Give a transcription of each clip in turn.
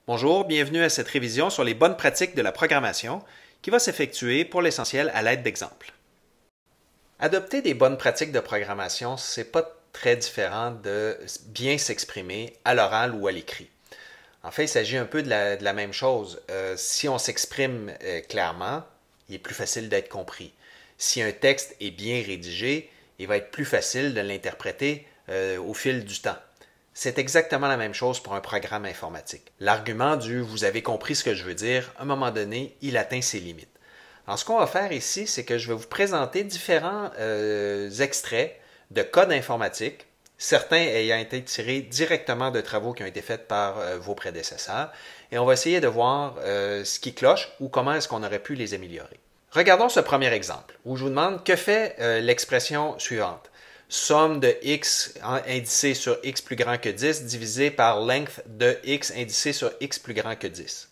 Bonjour, bienvenue à cette révision sur les bonnes pratiques de la programmation qui va s'effectuer pour l'essentiel à l'aide d'exemples. Adopter des bonnes pratiques de programmation, c'est pas très différent de bien s'exprimer à l'oral ou à l'écrit. En fait, il s'agit un peu de la même chose. Si on s'exprime clairement, il est plus facile d'être compris. Si un texte est bien rédigé, il va être plus facile de l'interpréter au fil du temps. C'est exactement la même chose pour un programme informatique. L'argument du « vous avez compris ce que je veux dire », à un moment donné, il atteint ses limites. Alors, ce qu'on va faire ici, c'est que je vais vous présenter différents extraits de code informatique, certains ayant été tirés directement de travaux qui ont été faits par vos prédécesseurs, et on va essayer de voir ce qui cloche ou comment est-ce qu'on aurait pu les améliorer. Regardons ce premier exemple, où je vous demande que fait l'expression suivante. Somme de x indicé sur x plus grand que 10 divisé par length de x indicé sur x plus grand que 10.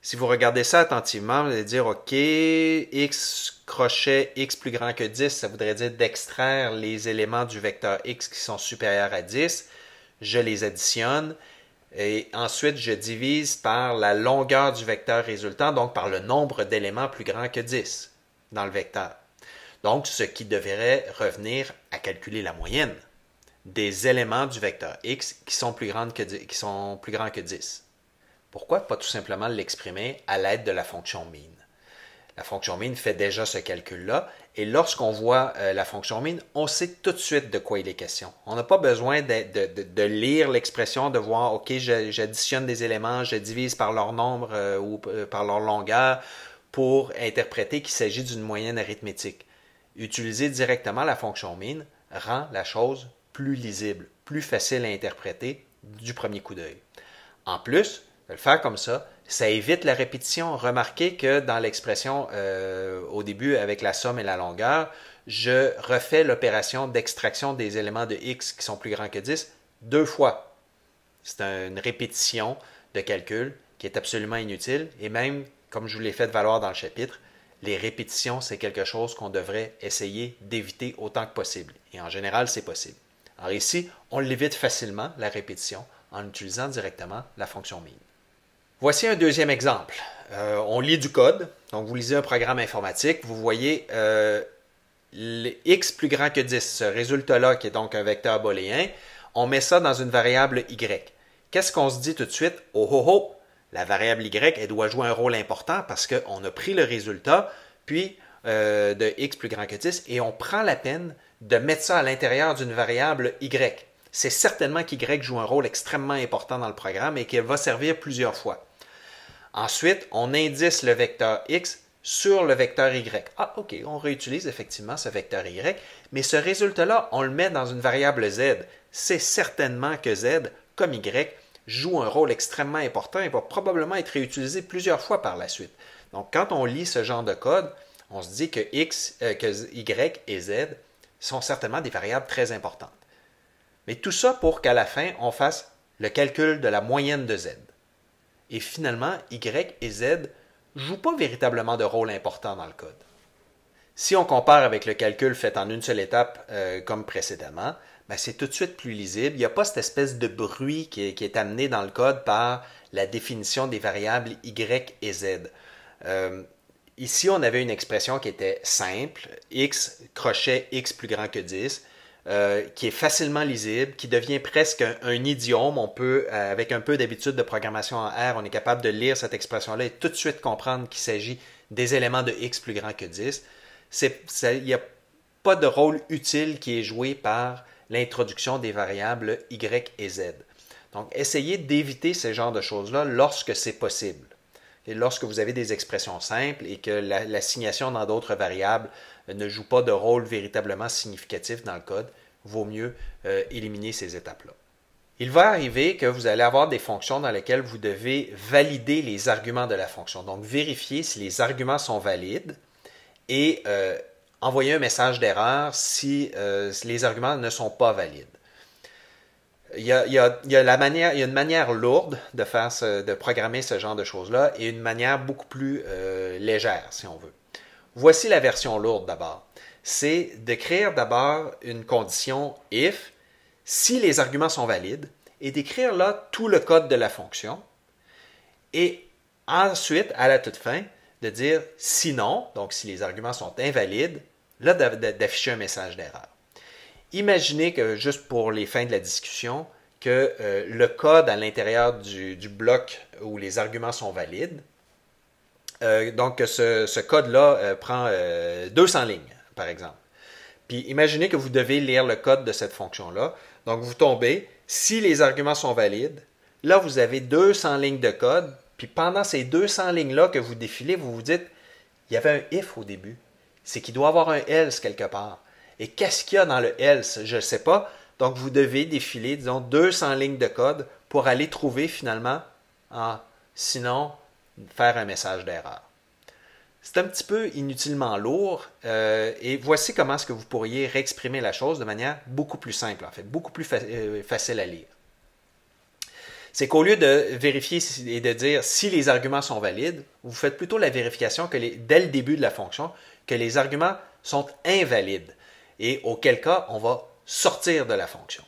Si vous regardez ça attentivement, vous allez dire, OK, x crochet x plus grand que 10, ça voudrait dire d'extraire les éléments du vecteur x qui sont supérieurs à 10. Je les additionne et ensuite je divise par la longueur du vecteur résultant, donc par le nombre d'éléments plus grand que 10 dans le vecteur. Donc, ce qui devrait revenir à calculer la moyenne des éléments du vecteur x qui sont plus grands que 10. Pourquoi pas tout simplement l'exprimer à l'aide de la fonction mean? La fonction mean fait déjà ce calcul-là, et lorsqu'on voit la fonction mean, on sait tout de suite de quoi il est question. On n'a pas besoin de lire l'expression, de voir, OK, j'additionne des éléments, je divise par leur nombre ou par leur longueur pour interpréter qu'il s'agit d'une moyenne arithmétique. Utiliser directement la fonction mean rend la chose plus lisible, plus facile à interpréter du premier coup d'œil. En plus, de le faire comme ça évite la répétition. Remarquez que dans l'expression au début avec la somme et la longueur, je refais l'opération d'extraction des éléments de x qui sont plus grands que 10 deux fois. C'est une répétition de calcul qui est absolument inutile et même, comme je vous l'ai fait valoir dans le chapitre, les répétitions, c'est quelque chose qu'on devrait essayer d'éviter autant que possible. Et en général, c'est possible. Alors ici, on l'évite facilement, la répétition, en utilisant directement la fonction mean. Voici un deuxième exemple. On lit du code. Donc, vous lisez un programme informatique. Vous voyez x plus grand que 10. Ce résultat-là, qui est donc un vecteur booléen, on met ça dans une variable y. Qu'est-ce qu'on se dit tout de suite? Oh oh oh! La variable y, elle doit jouer un rôle important parce qu'on a pris le résultat, puis de x plus grand que 10, et on prend la peine de mettre ça à l'intérieur d'une variable y. C'est certainement qu'y joue un rôle extrêmement important dans le programme et qu'il va servir plusieurs fois. Ensuite, on indice le vecteur x sur le vecteur y. Ah, OK, on réutilise effectivement ce vecteur y, mais ce résultat-là, on le met dans une variable z. C'est certainement que z, comme y, joue un rôle extrêmement important et va probablement être réutilisé plusieurs fois par la suite. Donc, quand on lit ce genre de code, on se dit que y et z sont certainement des variables très importantes. Mais tout ça pour qu'à la fin, on fasse le calcul de la moyenne de z. Et finalement, y et z ne jouent pas véritablement de rôle important dans le code. Si on compare avec le calcul fait en une seule étape comme précédemment, ben c'est tout de suite plus lisible. Il n'y a pas cette espèce de bruit qui est amené dans le code par la définition des variables y et z. Ici, on avait une expression qui était simple, x crochet x plus grand que 10, qui est facilement lisible, qui devient presque un idiome. On peut, avec un peu d'habitude de programmation en R, on est capable de lire cette expression-là et tout de suite comprendre qu'il s'agit des éléments de x plus grand que 10. Il n'y a pas de rôle utile qui est joué par l'introduction des variables y et z. Donc, essayez d'éviter ce genre de choses-là lorsque c'est possible. Et lorsque vous avez des expressions simples et que l'assignation dans d'autres variables ne joue pas de rôle véritablement significatif dans le code, vaut mieux éliminer ces étapes-là. Il va arriver que vous allez avoir des fonctions dans lesquelles vous devez valider les arguments de la fonction. Donc, vérifier si les arguments sont valides et envoyer un message d'erreur si les arguments ne sont pas valides. Il y a une manière lourde de programmer ce genre de choses-là et une manière beaucoup plus légère, si on veut. Voici la version lourde d'abord. C'est d'écrire d'abord une condition if si les arguments sont valides et d'écrire là tout le code de la fonction. Et ensuite, à la toute fin, de dire sinon, donc si les arguments sont invalides, là, d'afficher un message d'erreur. Imaginez que, juste pour les fins de la discussion, que le code à l'intérieur du bloc où les arguments sont valides, donc ce code-là prend 200 lignes, par exemple. Puis imaginez que vous devez lire le code de cette fonction-là. Donc vous tombez, si les arguments sont valides, là vous avez 200 lignes de code, puis pendant ces 200 lignes-là que vous défilez, vous vous dites, il y avait un if au début. C'est qu'il doit y avoir un else quelque part. Et qu'est-ce qu'il y a dans le else? Je ne sais pas. Donc vous devez défiler, disons, 200 lignes de code pour aller trouver finalement, sinon, faire un message d'erreur. C'est un petit peu inutilement lourd et voici comment est-ce que vous pourriez réexprimer la chose de manière beaucoup plus simple, en fait, beaucoup plus facile à lire. C'est qu'au lieu de vérifier et de dire si les arguments sont valides, vous faites plutôt la vérification que dès le début de la fonction, que les arguments sont invalides et auquel cas on va sortir de la fonction.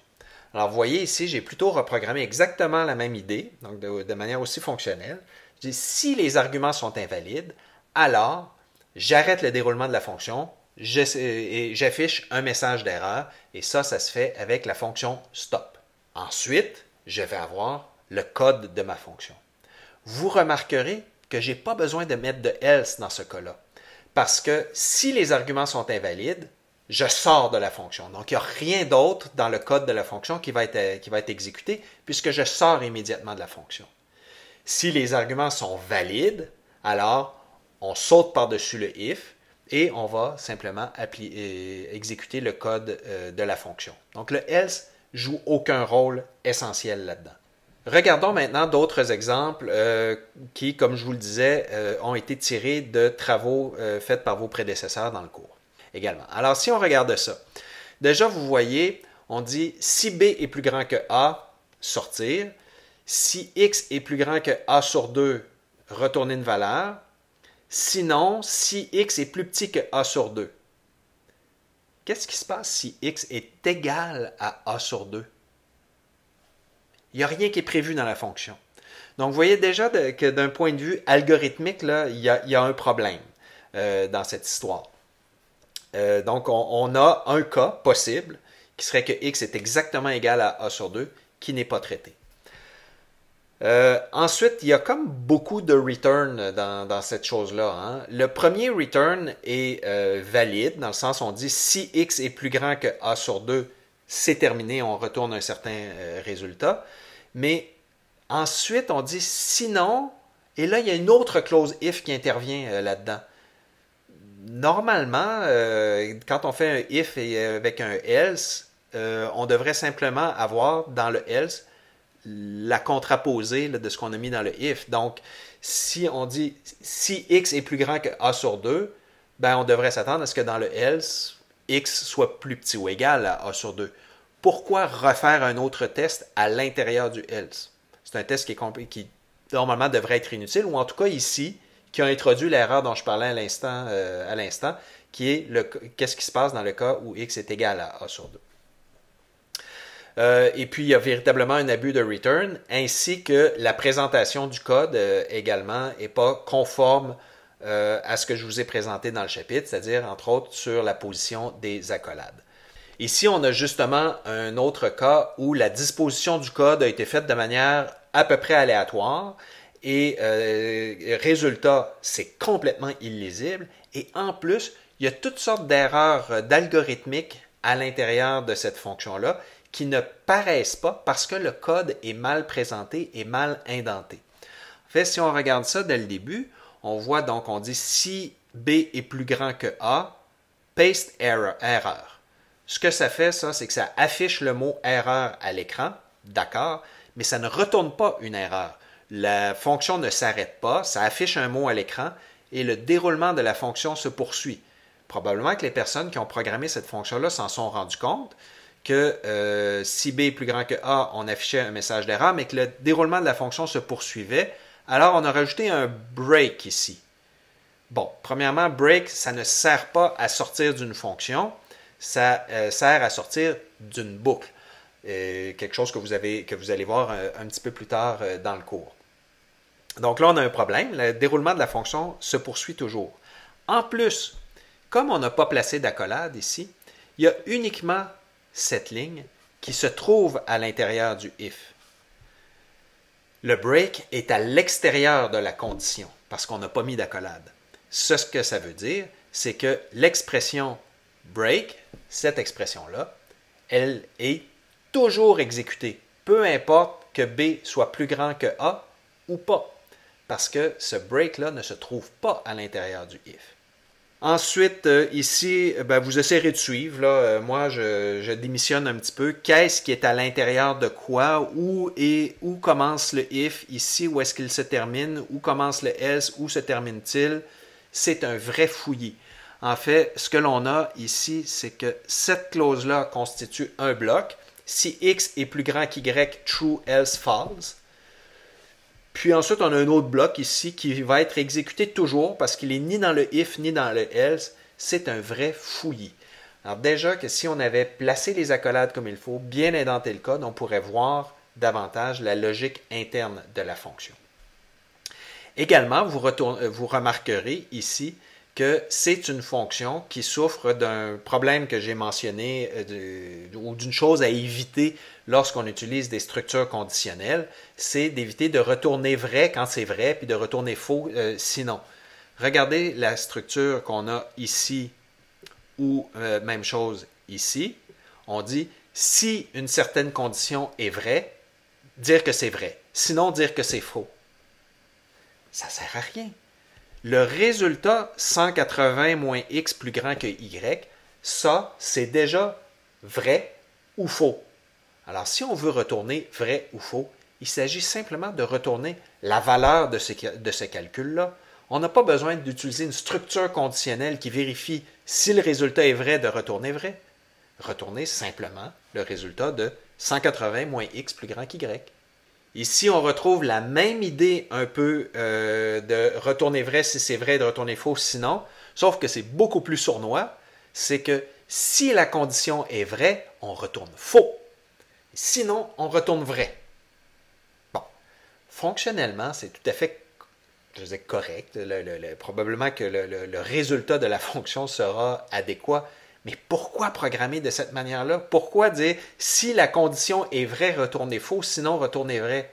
Alors vous voyez ici, j'ai plutôt reprogrammé exactement la même idée, donc de manière aussi fonctionnelle. Je dis si les arguments sont invalides, alors j'arrête le déroulement de la fonction et j'affiche un message d'erreur et ça se fait avec la fonction stop. Ensuite, je vais avoir le code de ma fonction. Vous remarquerez que je n'ai pas besoin de mettre de else dans ce cas-là parce que si les arguments sont invalides, je sors de la fonction. Donc, il n'y a rien d'autre dans le code de la fonction qui va être exécuté puisque je sors immédiatement de la fonction. Si les arguments sont valides, alors on saute par-dessus le if et on va simplement exécuter le code de la fonction. Donc, le else joue aucun rôle essentiel là-dedans. Regardons maintenant d'autres exemples qui, comme je vous le disais, ont été tirés de travaux faits par vos prédécesseurs dans le cours également. Alors, si on regarde ça, déjà, vous voyez, on dit si B est plus grand que A, sortir. Si X est plus grand que A sur 2, retourner une valeur. Sinon, si X est plus petit que A sur 2. Qu'est-ce qui se passe si X est égal à A sur 2? Il n'y a rien qui est prévu dans la fonction. Donc, vous voyez déjà que d'un point de vue algorithmique, là, il y a un problème dans cette histoire. Donc, on a un cas possible qui serait que X est exactement égal à A sur 2 qui n'est pas traité. Ensuite, il y a comme beaucoup de return dans cette chose-là. Hein. Le premier return est valide, dans le sens où on dit si X est plus grand que A sur 2, c'est terminé, on retourne un certain résultat. Mais ensuite, on dit sinon, et là, il y a une autre clause if qui intervient là-dedans. Normalement, quand on fait un if avec un else, on devrait simplement avoir dans le else la contraposée de ce qu'on a mis dans le if. Donc, si on dit si x est plus grand que a sur 2, ben on devrait s'attendre à ce que dans le else, x soit plus petit ou égal à a sur 2. Pourquoi refaire un autre test à l'intérieur du else? C'est un test qui normalement devrait être inutile, ou en tout cas ici, qui a introduit l'erreur dont je parlais à l'instant, qui est qu'est-ce qui se passe dans le cas où x est égal à a sur 2. Et puis, il y a véritablement un abus de return, ainsi que la présentation du code également n'est pas conforme à ce que je vous ai présenté dans le chapitre, c'est-à-dire, entre autres, sur la position des accolades. Ici, on a justement un autre cas où la disposition du code a été faite de manière à peu près aléatoire et résultat, c'est complètement illisible. Et en plus, il y a toutes sortes d'erreurs d'algorithmique à l'intérieur de cette fonction-là qui ne paraissent pas parce que le code est mal présenté et mal indenté. En fait, si on regarde ça dès le début, on voit donc, on dit si B est plus grand que A, paste error. Ce que ça fait, ça, c'est que ça affiche le mot erreur à l'écran, d'accord, mais ça ne retourne pas une erreur. La fonction ne s'arrête pas, ça affiche un mot à l'écran et le déroulement de la fonction se poursuit. Probablement que les personnes qui ont programmé cette fonction-là s'en sont rendues compte que si B est plus grand que A, on affichait un message d'erreur, mais que le déroulement de la fonction se poursuivait. Alors, on a rajouté un break ici. Bon, premièrement, break, ça ne sert pas à sortir d'une fonction, ça sert à sortir d'une boucle. Quelque chose que vous allez voir un petit peu plus tard dans le cours. Donc là, on a un problème. Le déroulement de la fonction se poursuit toujours. En plus, comme on n'a pas placé d'accolade ici, il y a uniquement cette ligne qui se trouve à l'intérieur du if. Le break est à l'extérieur de la condition parce qu'on n'a pas mis d'accolade. Ce que ça veut dire, c'est que l'expression break, cette expression-là, elle est toujours exécutée, peu importe que B soit plus grand que A ou pas, parce que ce break-là ne se trouve pas à l'intérieur du if. Ensuite, ici, vous essayerez de suivre. Là, moi, je démissionne un petit peu. Qu'est-ce qui est à l'intérieur de quoi? Où commence le if? Ici, où est-ce qu'il se termine? Où commence le else? Où se termine-t-il? C'est un vrai fouillis. En fait, ce que l'on a ici, c'est que cette clause-là constitue un bloc. Si x est plus grand qu'y, true, else, false. Puis ensuite, on a un autre bloc ici qui va être exécuté toujours parce qu'il n'est ni dans le if ni dans le else. C'est un vrai fouillis. Alors déjà que si on avait placé les accolades comme il faut, bien indenté le code, on pourrait voir davantage la logique interne de la fonction. Également, vous remarquerez ici que c'est une fonction qui souffre d'un problème que j'ai mentionné ou d'une chose à éviter lorsqu'on utilise des structures conditionnelles, c'est d'éviter de retourner vrai quand c'est vrai puis de retourner faux sinon. Regardez la structure qu'on a ici ou même chose ici. On dit si une certaine condition est vraie, dire que c'est vrai. Sinon, dire que c'est faux. Ça ne sert à rien. Le résultat 180 moins x plus grand que y, ça, c'est déjà vrai ou faux. Alors, si on veut retourner vrai ou faux, il s'agit simplement de retourner la valeur de ce calcul-là. On n'a pas besoin d'utiliser une structure conditionnelle qui vérifie si le résultat est vrai de retourner vrai. Retourner simplement le résultat de 180 moins x plus grand qu'y. Ici, on retrouve la même idée un peu de retourner vrai si c'est vrai, de retourner faux sinon, sauf que c'est beaucoup plus sournois. C'est que si la condition est vraie, on retourne faux. Sinon, on retourne vrai. Bon, fonctionnellement, c'est tout à fait correct. Probablement que le résultat de la fonction sera adéquat. Mais pourquoi programmer de cette manière-là? Pourquoi dire si la condition est vraie, retournez faux, sinon retournez vrai?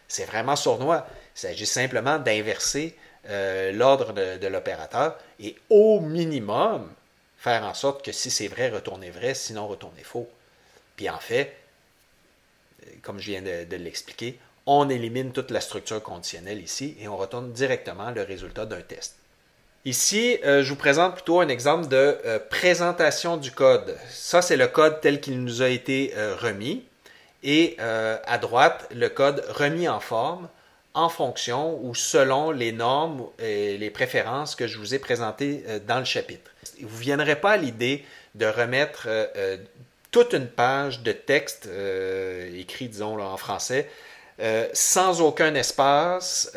C'est vraiment sournois. Il s'agit simplement d'inverser l'ordre de l'opérateur et au minimum faire en sorte que si c'est vrai, retournez vrai, sinon retournez faux. Puis en fait, comme je viens de l'expliquer, on élimine toute la structure conditionnelle ici et on retourne directement le résultat d'un test. Ici, je vous présente plutôt un exemple de présentation du code. Ça, c'est le code tel qu'il nous a été remis. Et à droite, le code remis en forme, en fonction ou selon les normes et les préférences que je vous ai présentées dans le chapitre. Vous ne viendrez pas à l'idée de remettre toute une page de texte écrit, disons, là, en français, sans aucun espace,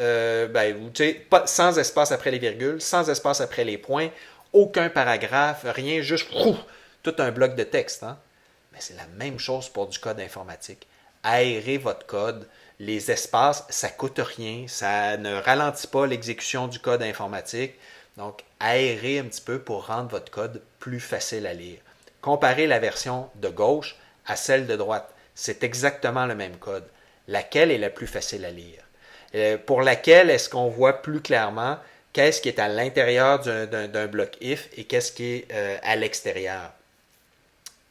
sans espace après les virgules, sans espace après les points, aucun paragraphe, rien, juste tout un bloc de texte. Hein? Mais c'est la même chose pour du code informatique. Aérez votre code. Les espaces, ça ne coûte rien, ça ne ralentit pas l'exécution du code informatique. Donc, aérez un petit peu pour rendre votre code plus facile à lire. Comparez la version de gauche à celle de droite. C'est exactement le même code. Laquelle est la plus facile à lire? Pour laquelle est-ce qu'on voit plus clairement qu'est-ce qui est à l'intérieur d'un bloc if et qu'est-ce qui est à l'extérieur?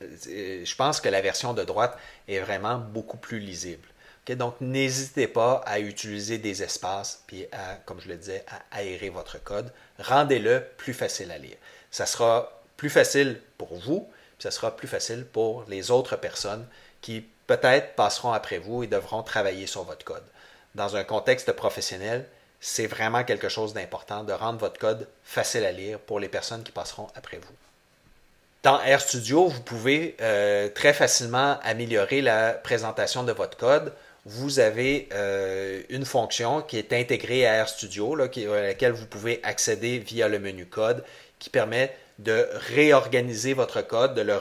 Je pense que la version de droite est vraiment beaucoup plus lisible. Okay? Donc, n'hésitez pas à utiliser des espaces puis à, comme je le disais, à aérer votre code. Rendez-le plus facile à lire. Ça sera plus facile pour vous, puis ça sera plus facile pour les autres personnes qui peut-être passeront après vous et devront travailler sur votre code. Dans un contexte professionnel, c'est vraiment quelque chose d'important de rendre votre code facile à lire pour les personnes qui passeront après vous. Dans RStudio, vous pouvez très facilement améliorer la présentation de votre code. Vous avez une fonction qui est intégrée à RStudio, à laquelle vous pouvez accéder via le menu code, qui permet de réorganiser votre code, de le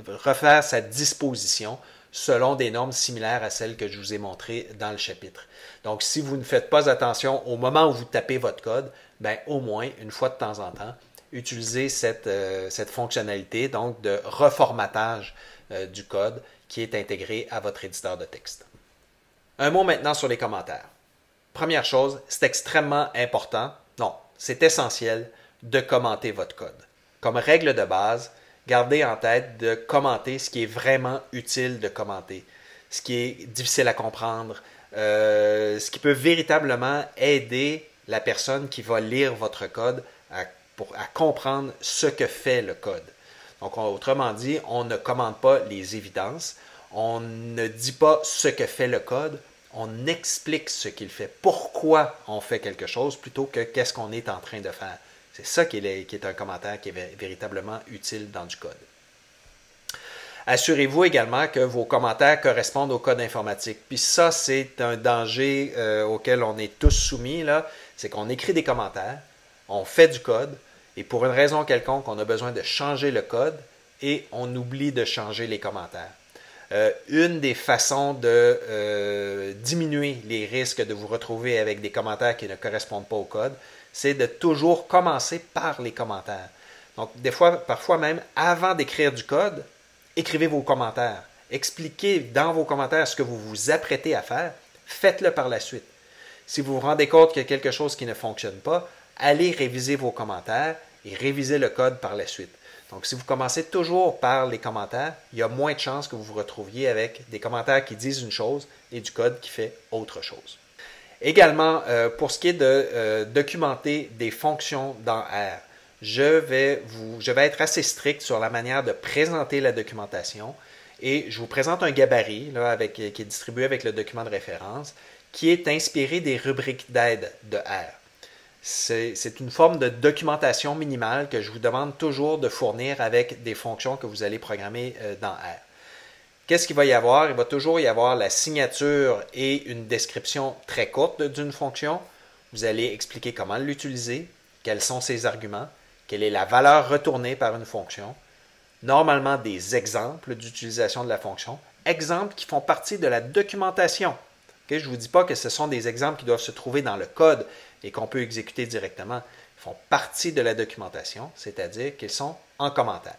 refaire sa disposition selon des normes similaires à celles que je vous ai montrées dans le chapitre. Donc, si vous ne faites pas attention au moment où vous tapez votre code, ben, au moins, une fois de temps en temps, utilisez cette fonctionnalité donc de reformatage du code qui est intégré à votre éditeur de texte. Un mot maintenant sur les commentaires. Première chose, c'est extrêmement important, non, c'est essentiel de commenter votre code. Comme règle de base, gardez en tête de commenter ce qui est vraiment utile de commenter, ce qui est difficile à comprendre, ce qui peut véritablement aider la personne qui va lire votre code à comprendre ce que fait le code. Donc, autrement dit, on ne commente pas les évidences, on ne dit pas ce que fait le code, on explique ce qu'il fait, pourquoi on fait quelque chose plutôt que qu'est-ce qu'on est en train de faire. C'est ça qui est un commentaire qui est véritablement utile dans du code. Assurez-vous également que vos commentaires correspondent au code informatique. Puis ça, c'est un danger auquel on est tous soumis, là. C'est qu'on écrit des commentaires, on fait du code, et pour une raison quelconque, on a besoin de changer le code et on oublie de changer les commentaires. Une des façons de diminuer les risques de vous retrouver avec des commentaires qui ne correspondent pas au code, c'est de toujours commencer par les commentaires. Donc, parfois même, avant d'écrire du code, écrivez vos commentaires. Expliquez dans vos commentaires ce que vous vous apprêtez à faire. Faites-le par la suite. Si vous vous rendez compte qu'il y a quelque chose qui ne fonctionne pas, allez réviser vos commentaires et révisez le code par la suite. Donc, si vous commencez toujours par les commentaires, il y a moins de chances que vous vous retrouviez avec des commentaires qui disent une chose et du code qui fait autre chose. Également, pour ce qui est de documenter des fonctions dans R, je vais être assez strict sur la manière de présenter la documentation et je vous présente un gabarit là, qui est distribué avec le document de référence qui est inspiré des rubriques d'aide de R. C'est une forme de documentation minimale que je vous demande toujours de fournir avec des fonctions que vous allez programmer dans R. Qu'est-ce qu'il va y avoir? Il va toujours y avoir la signature et une description très courte d'une fonction. Vous allez expliquer comment l'utiliser, quels sont ses arguments, quelle est la valeur retournée par une fonction, normalement des exemples d'utilisation de la fonction, exemples qui font partie de la documentation. Okay? Je ne vous dis pas que ce sont des exemples qui doivent se trouver dans le code et qu'on peut exécuter directement. Ils font partie de la documentation, c'est-à-dire qu'ils sont en commentaire.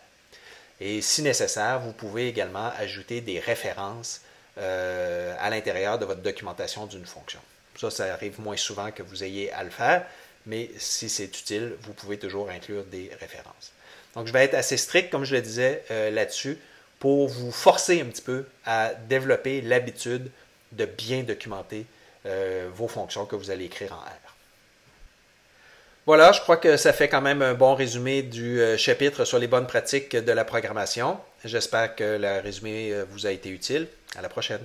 Et si nécessaire, vous pouvez également ajouter des références à l'intérieur de votre documentation d'une fonction. Ça arrive moins souvent que vous ayez à le faire, mais si c'est utile, vous pouvez toujours inclure des références. Donc, je vais être assez strict, comme je le disais, là-dessus, pour vous forcer un petit peu à développer l'habitude de bien documenter vos fonctions que vous allez écrire en R. Voilà, je crois que ça fait quand même un bon résumé du chapitre sur les bonnes pratiques de la programmation. J'espère que le résumé vous a été utile. À la prochaine.